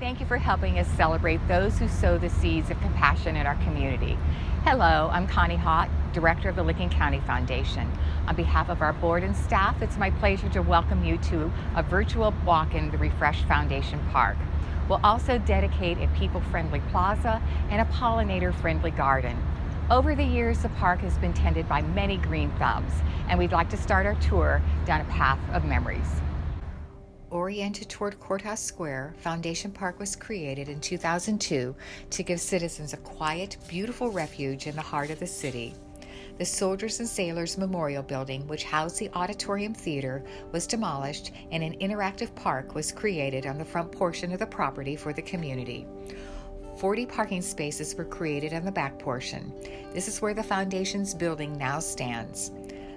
Thank you for helping us celebrate those who sow the seeds of compassion in our community. Hello, I'm Connie Hott, Director of the Licking County Foundation. On behalf of our board and staff, it's my pleasure to welcome you to a virtual walk in the refreshed Foundation Park. We'll also dedicate a people-friendly plaza and a pollinator-friendly garden. Over the years, the park has been tended by many green thumbs, and we'd like to start our tour down a path of memories. Oriented toward Courthouse Square, Foundation Park was created in 2002 to give citizens a quiet, beautiful refuge in the heart of the city. The Soldiers and Sailors Memorial Building, which housed the Auditorium Theater, was demolished and an interactive park was created on the front portion of the property for the community. 40 parking spaces were created on the back portion. This is where the Foundation's building now stands.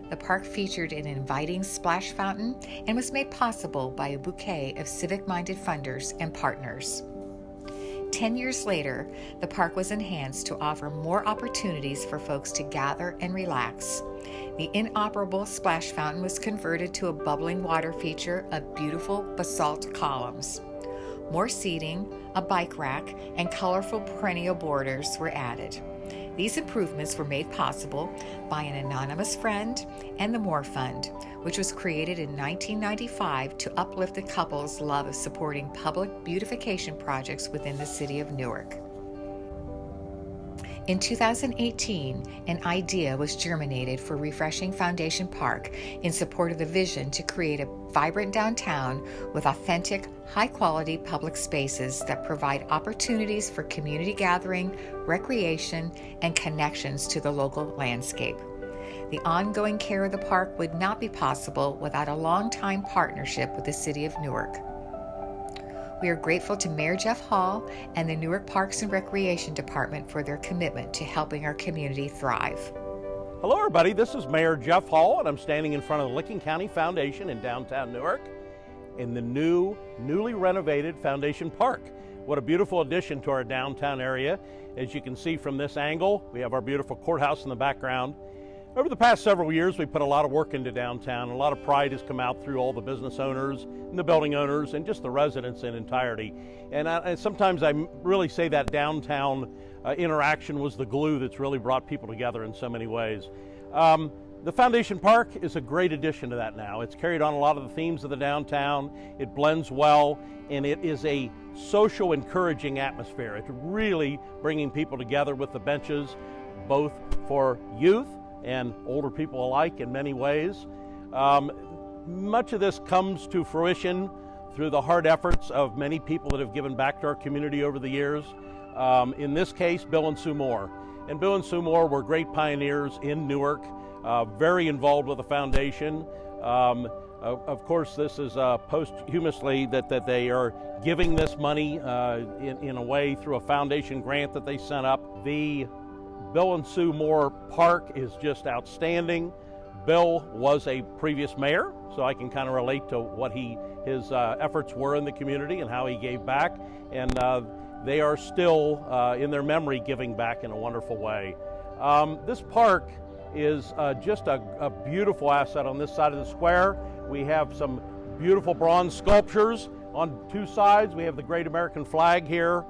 The park featured an inviting splash fountain and was made possible by a bouquet of civic-minded funders and partners. 10 years later, the park was enhanced to offer more opportunities for folks to gather and relax. The inoperable splash fountain was converted to a bubbling water feature of beautiful basalt columns. More seating, a bike rack, and colorful perennial borders were added. These improvements were made possible by an anonymous friend and the Moore Fund, which was created in 1995 to uplift the couple's love of supporting public beautification projects within the city of Newark. In 2018, an idea was germinated for refreshing Foundation Park in support of the vision to create a vibrant downtown with authentic, high-quality public spaces that provide opportunities for community gathering, recreation, and connections to the local landscape. The ongoing care of the park would not be possible without a long-time partnership with the City of Newark. We are grateful to Mayor Jeff Hall and the Newark Parks and Recreation Department for their commitment to helping our community thrive. Hello everybody, this is Mayor Jeff Hall and I'm standing in front of the Licking County Foundation in downtown Newark in the newly renovated Foundation Park. What a beautiful addition to our downtown area. As you can see from this angle, we have our beautiful courthouse in the background. Over the past several years, we put a lot of work into downtown. A lot of pride has come out through all the business owners and the building owners and just the residents in entirety. And sometimes I really say that downtown interaction was the glue that's really brought people together in so many ways. The Foundation Park is a great addition to that now. It's carried on a lot of the themes of the downtown. It blends well, and it is a social, encouraging atmosphere. It's really bringing people together with the benches, both for youth and older people alike in many ways. Much of this comes to fruition through the hard efforts of many people that have given back to our community over the years. In this case, Bill and Sue Moore. And Bill and Sue Moore were great pioneers in Newark, very involved with the foundation. Of course, this is posthumously that they are giving this money in a way through a foundation grant that they sent up. The Bill and Sue Moore Park is just outstanding. Bill was a previous mayor, so I can kind of relate to what his efforts were in the community and how he gave back. And they are still, in their memory, giving back in a wonderful way. This park is just a beautiful asset on this side of the square. We have some beautiful bronze sculptures on two sides. We have the Great American Flag here.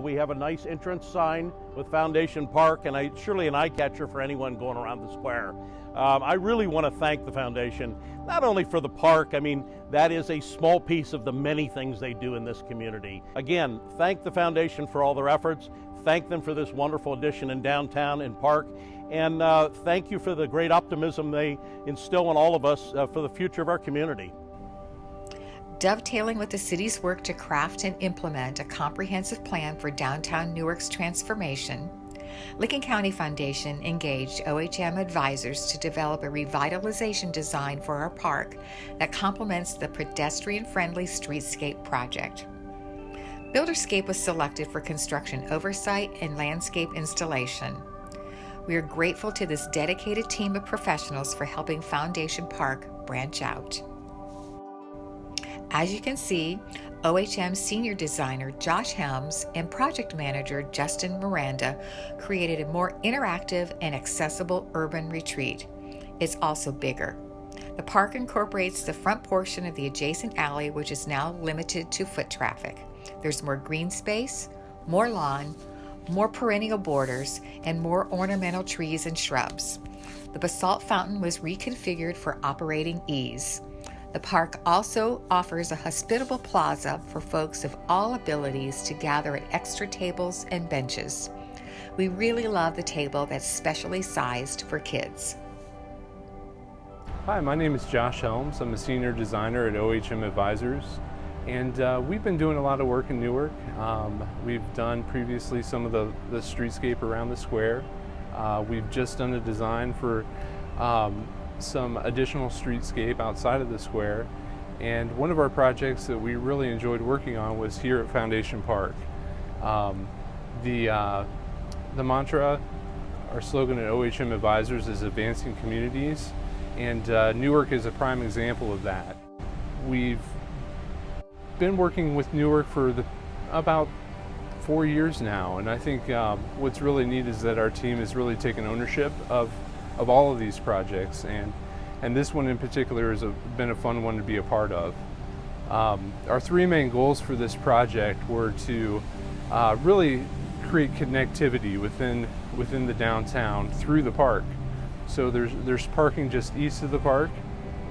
We have a nice entrance sign with Foundation Park, and surely an eye catcher for anyone going around the square. I really want to thank the foundation, not only for the park. I mean, that is a small piece of the many things they do in this community. Again, thank the foundation for all their efforts. Thank them for this wonderful addition in downtown and park. And thank you for the great optimism they instill in all of us for the future of our community. Dovetailing with the city's work to craft and implement a comprehensive plan for downtown Newark's transformation, Licking County Foundation engaged OHM advisors to develop a revitalization design for our park that complements the pedestrian-friendly streetscape project. Builderscape was selected for construction oversight and landscape installation. We are grateful to this dedicated team of professionals for helping Foundation Park branch out. As you can see, OHM senior designer Josh Helms and project manager Justin Miranda created a more interactive and accessible urban retreat. It's also bigger. The park incorporates the front portion of the adjacent alley, which is now limited to foot traffic. There's more green space, more lawn, more perennial borders, and more ornamental trees and shrubs. The basalt fountain was reconfigured for operating ease. The park also offers a hospitable plaza for folks of all abilities to gather at extra tables and benches. We really love the table that's specially sized for kids. Hi, my name is Josh Helms. I'm a senior designer at OHM Advisors, and we've been doing a lot of work in Newark. We've done previously some of the streetscape around the square. We've just done a design for some additional streetscape outside of the square, and one of our projects that we really enjoyed working on was here at Foundation Park. The mantra, our slogan at OHM Advisors is advancing communities, and Newark is a prime example of that. We've been working with Newark for about 4 years now, and I think what's really neat is that our team has really taken ownership of all of these projects, and this one in particular has been a fun one to be a part of. Our three main goals for this project were to really create connectivity within the downtown through the park. So there's parking just east of the park,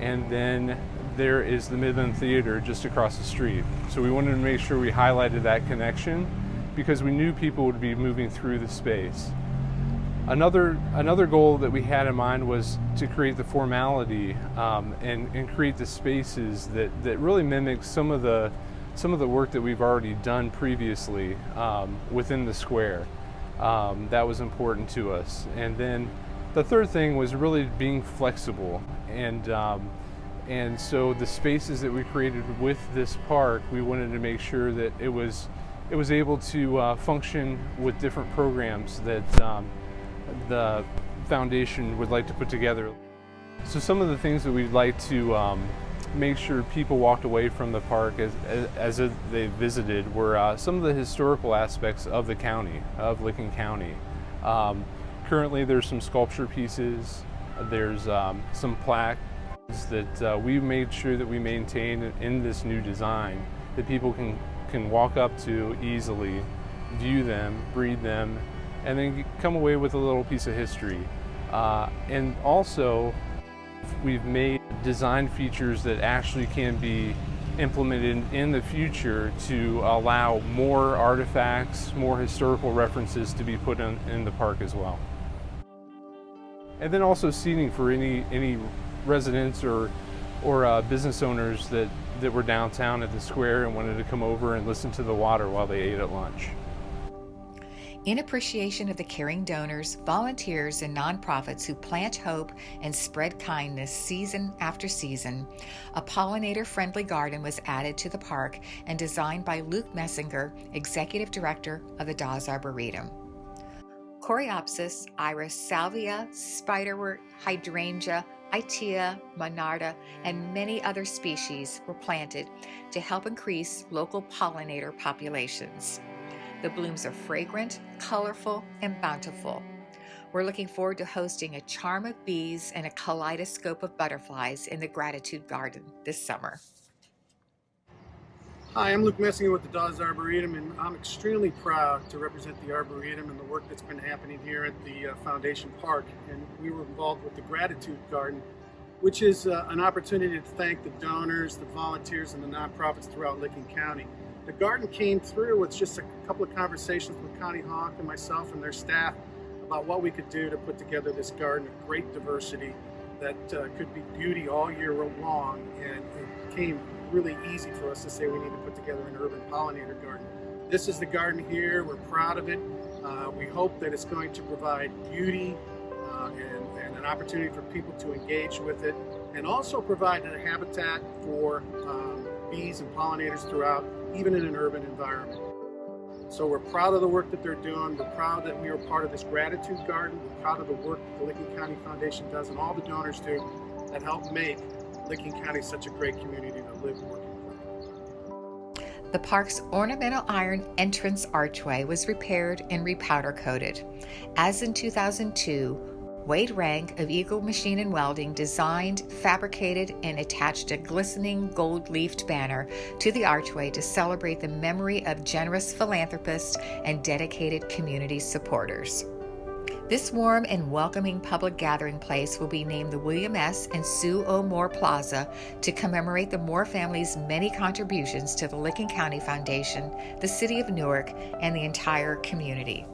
and then there is the Midland Theater just across the street. So we wanted to make sure we highlighted that connection because we knew people would be moving through the space. Another goal that we had in mind was to create the formality and create the spaces that really mimic some of the work that we've already done previously within the square. That was important to us. And then the third thing was really being flexible, and so the spaces that we created with this park, we wanted to make sure that it was able to function with different programs that the foundation would like to put together. So some of the things that we'd like to make sure people walked away from the park as they visited were some of the historical aspects of the county, of Licking County. Currently there's some sculpture pieces, there's some plaques that we made sure that we maintain in this new design that people can walk up to easily, view them, read them, and then come away with a little piece of history. And also, we've made design features that actually can be implemented in the future to allow more artifacts, more historical references to be put in the park as well. And then also seating for any residents or business owners that were downtown at the square and wanted to come over and listen to the water while they ate at lunch. In appreciation of the caring donors, volunteers, and nonprofits who plant hope and spread kindness season after season, a pollinator-friendly garden was added to the park and designed by Luke Messinger, Executive Director of the Dawes Arboretum. Coreopsis, iris, salvia, spiderwort, hydrangea, Itea, monarda, and many other species were planted to help increase local pollinator populations. The blooms are fragrant, colorful, and bountiful. We're looking forward to hosting a charm of bees and a kaleidoscope of butterflies in the Gratitude Garden this summer. Hi, I'm Luke Messinger with the Dawes Arboretum, and I'm extremely proud to represent the Arboretum and the work that's been happening here at the Foundation Park. And we were involved with the Gratitude Garden, which is an opportunity to thank the donors, the volunteers, and the nonprofits throughout Licking County. The garden came through with just a couple of conversations with Connie Hawk and myself and their staff about what we could do to put together this garden of great diversity that could be beauty all year long, and it became really easy for us to say we need to put together an urban pollinator garden. This is the garden here. We're proud of it. We hope that it's going to provide beauty and an opportunity for people to engage with it, and also provide a habitat for bees and pollinators throughout, even in an urban environment. So we're proud of the work that they're doing. We're proud that we are part of this Gratitude Garden. We're proud of the work that the Licking County Foundation does and all the donors do that help make Licking County such a great community to live and work in. The park's ornamental iron entrance archway was repaired and repowder coated. As in 2002, Wade Rank of Eagle Machine and Welding designed, fabricated, and attached a glistening gold-leafed banner to the archway to celebrate the memory of generous philanthropists and dedicated community supporters. This warm and welcoming public gathering place will be named the William S. and Sue O. Moore Plaza to commemorate the Moore family's many contributions to the Licking County Foundation, the City of Newark, and the entire community.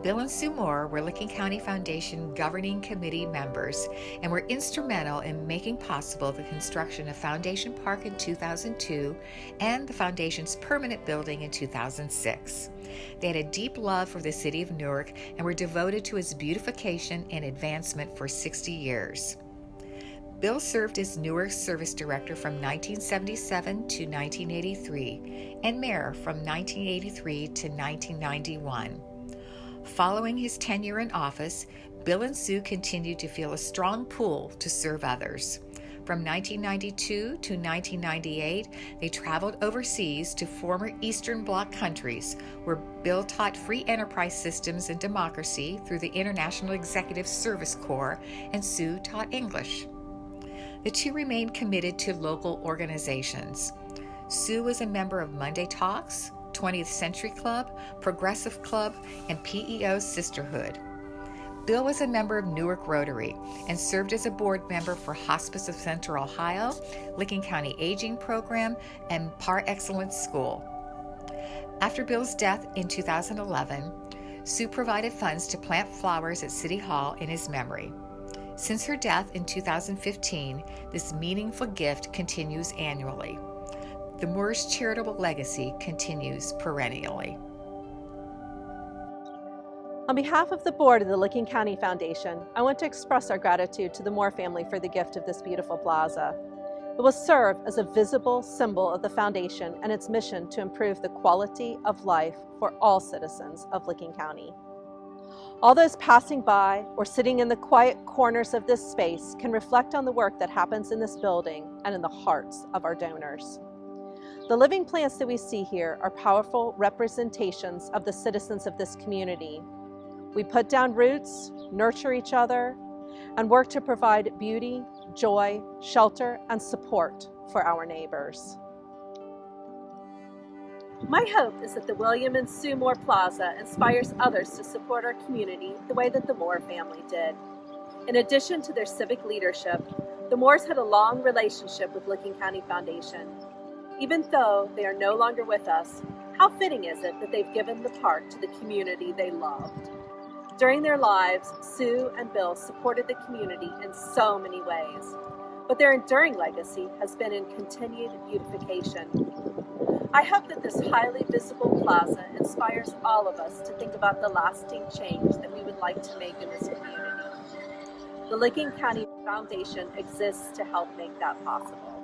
Bill and Sue Moore were Licking County Foundation Governing Committee members and were instrumental in making possible the construction of Foundation Park in 2002 and the Foundation's permanent building in 2006. They had a deep love for the City of Newark and were devoted to its beautification and advancement for 60 years. Bill served as Newark Service Director from 1977 to 1983 and Mayor from 1983 to 1991. Following his tenure in office, Bill and Sue continued to feel a strong pull to serve others. From 1992 to 1998, they traveled overseas to former Eastern Bloc countries, where Bill taught free enterprise systems and democracy through the International Executive Service Corps, and Sue taught English. The two remained committed to local organizations. Sue was a member of Monday Talks, 20th Century Club, Progressive Club, and PEO Sisterhood. Bill was a member of Newark Rotary and served as a board member for Hospice of Central Ohio, Licking County Aging Program, and Par Excellence School. After Bill's death in 2011, Sue provided funds to plant flowers at City Hall in his memory. Since her death in 2015, this meaningful gift continues annually. The Moores' charitable legacy continues perennially. On behalf of the board of the Licking County Foundation, I want to express our gratitude to the Moore family for the gift of this beautiful plaza. It will serve as a visible symbol of the foundation and its mission to improve the quality of life for all citizens of Licking County. All those passing by or sitting in the quiet corners of this space can reflect on the work that happens in this building and in the hearts of our donors. The living plants that we see here are powerful representations of the citizens of this community. We put down roots, nurture each other, and work to provide beauty, joy, shelter, and support for our neighbors. My hope is that the William and Sue Moore Plaza inspires others to support our community the way that the Moore family did. In addition to their civic leadership, the Moores had a long relationship with Licking County Foundation. Even though they are no longer with us, how fitting is it that they've given the park to the community they loved? During their lives, Sue and Bill supported the community in so many ways, but their enduring legacy has been in continued beautification. I hope that this highly visible plaza inspires all of us to think about the lasting change that we would like to make in this community. The Licking County Foundation exists to help make that possible.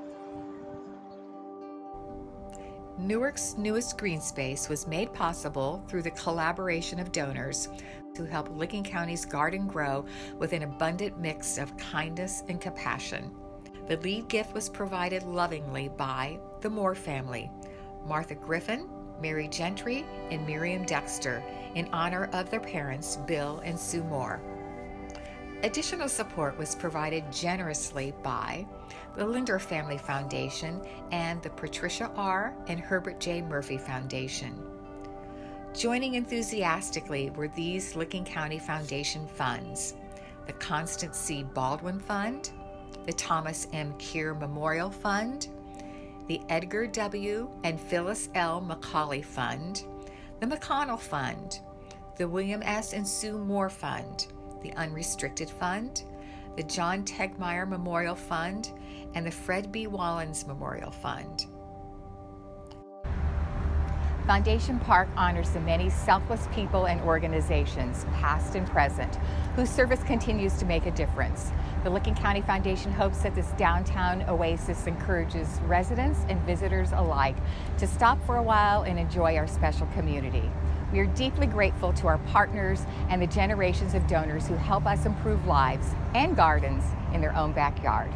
Newark's newest green space was made possible through the collaboration of donors who help Licking County's garden grow with an abundant mix of kindness and compassion. The lead gift was provided lovingly by the Moore family, Martha Griffin, Mary Gentry, and Miriam Dexter, in honor of their parents, Bill and Sue Moore. Additional support was provided generously by the Linder Family Foundation and the Patricia R. and Herbert J. Murphy Foundation. Joining enthusiastically were these Licking County Foundation funds: the Constance C. Baldwin Fund, the Thomas M. Keir Memorial Fund, the Edgar W. and Phyllis L. McCauley Fund, the McConnell Fund, the William S. and Sue Moore Fund, the Unrestricted Fund, the John Tegmeyer Memorial Fund, and the Fred B. Wallens Memorial Fund. Foundation Park honors the many selfless people and organizations, past and present, whose service continues to make a difference. The Licking County Foundation hopes that this downtown oasis encourages residents and visitors alike to stop for a while and enjoy our special community. We are deeply grateful to our partners and the generations of donors who help us improve lives and gardens in their own backyard.